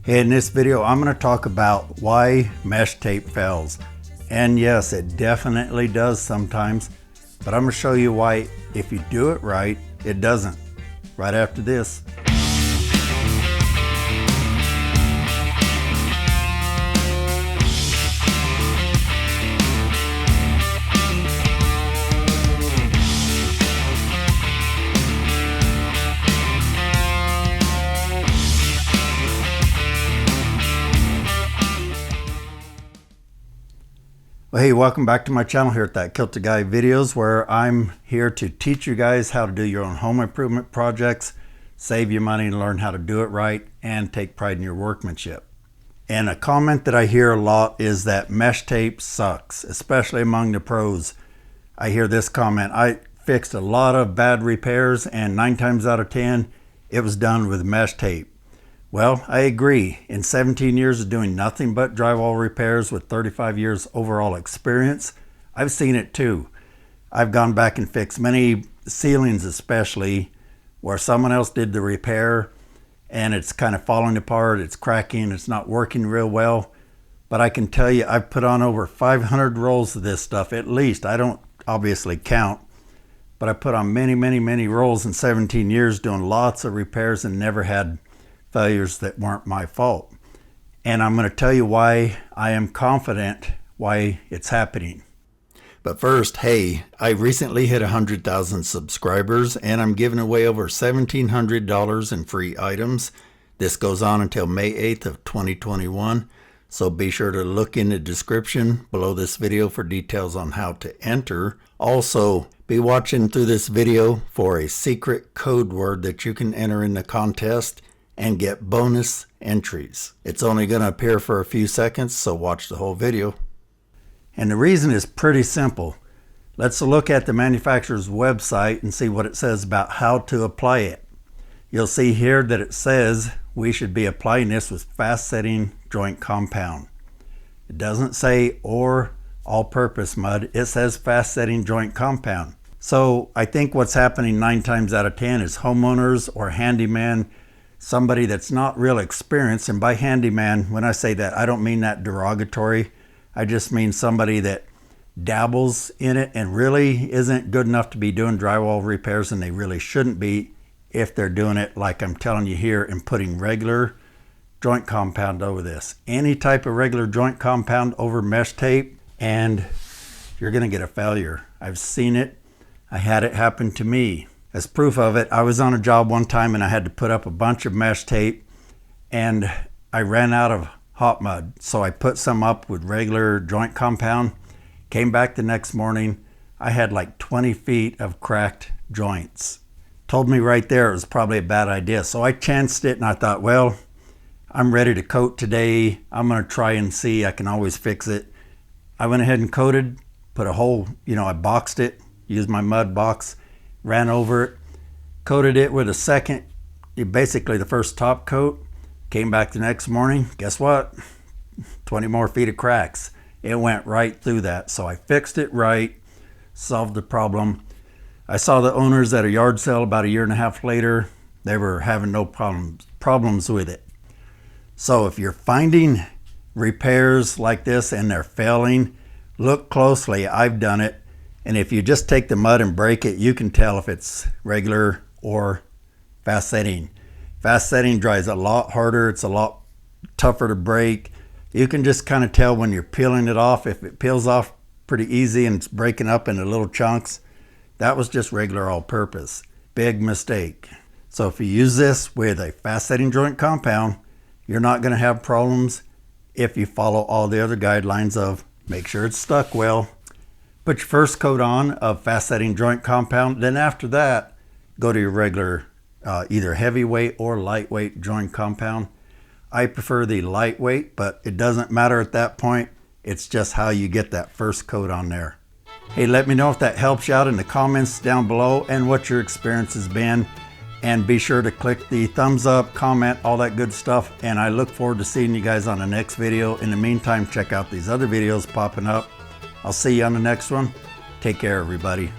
Hey, in this video, I'm going to talk about why mesh tape fails. And yes, it definitely does sometimes, but I'm going to show you why if you do it right, it doesn't. Right after this. Well, hey, welcome back to my channel here at That Kilted Guy Videos, where I'm here to teach you guys how to do your own home improvement projects, save you money, and learn how to do it right, and take pride in your workmanship. And a comment that I hear a lot is that mesh tape sucks, especially among the pros. I hear this comment: I fixed a lot of bad repairs and 9 times out of 10 it was done with mesh tape. Well, I agree. In 17 years of doing nothing but drywall repairs with 35 years overall experience, I've seen it too. I've gone back and fixed many ceilings, especially where someone else did the repair and it's kind of falling apart, it's cracking, it's not working real well. But I can tell you, I've put on over 500 rolls of this stuff at least. I don't obviously count, but I put on many rolls in 17 years doing lots of repairs and never had failures that weren't my fault. And I'm going to tell you why I am confident why it's happening. But first, hey, I recently hit 100,000 subscribers and I'm giving away over $1,700 in free items. This goes on until May 8th of 2021. So be sure to look in the description below this video for details on how to enter. Also, be watching through this video for a secret code word that you can enter in the contest and get bonus entries. It's only going to appear for a few seconds, so watch the whole video. And the reason is pretty simple. Let's look at the manufacturer's website and see what it says about how to apply it. You'll see here that it says we should be applying this with fast setting joint compound. It doesn't say or all-purpose mud, it says fast setting joint compound. So I think what's happening 9 times out of 10 is homeowners or handyman, somebody that's not real experienced. And by handyman, when I say that, I don't mean that derogatory. I just mean somebody that dabbles in it and really isn't good enough to be doing drywall repairs, and they really shouldn't be if they're doing it like I'm telling you here and putting regular joint compound over this. Any type of regular joint compound over mesh tape and you're going to get a failure. I've seen it. I had it happen to me. As proof of it, I was on a job one time and I had to put up a bunch of mesh tape and I ran out of hot mud. So I put some up with regular joint compound. Came back the next morning, I had like 20 feet of cracked joints. Told me right there it was probably a bad idea. So I chanced it and I thought, well, I'm ready to coat today. I'm going to try and see. I can always fix it. I went ahead and coated, put a hole, I boxed it, used my mud box, ran over it, coated it with a second, basically the first top coat. Came back the next morning, guess what? 20 more feet of cracks. It went right through that. So I fixed it right, solved the problem. I saw the owners at a yard sale about a year and a half later. They were having no problems with it. So if you're finding repairs like this and they're failing, look closely. I've done it. And if you just take the mud and break it, you can tell if it's regular or fast setting. Fast setting dries a lot harder. It's a lot tougher to break. You can just kind of tell when you're peeling it off. If it peels off pretty easy and it's breaking up into little chunks, that was just regular all-purpose. Big mistake. So if you use this with a fast setting joint compound, you're not going to have problems if you follow all the other guidelines of make sure it's stuck well. Put your first coat on of fast setting joint compound. Then after that, go to your regular either heavyweight or lightweight joint compound. I prefer the lightweight, but it doesn't matter at that point. It's just how you get that first coat on there. Hey, let me know if that helps you out in the comments down below and what your experience has been. And be sure to click the thumbs up, comment, all that good stuff. And I look forward to seeing you guys on the next video. In the meantime, check out these other videos popping up. I'll see you on the next one. Take care, everybody.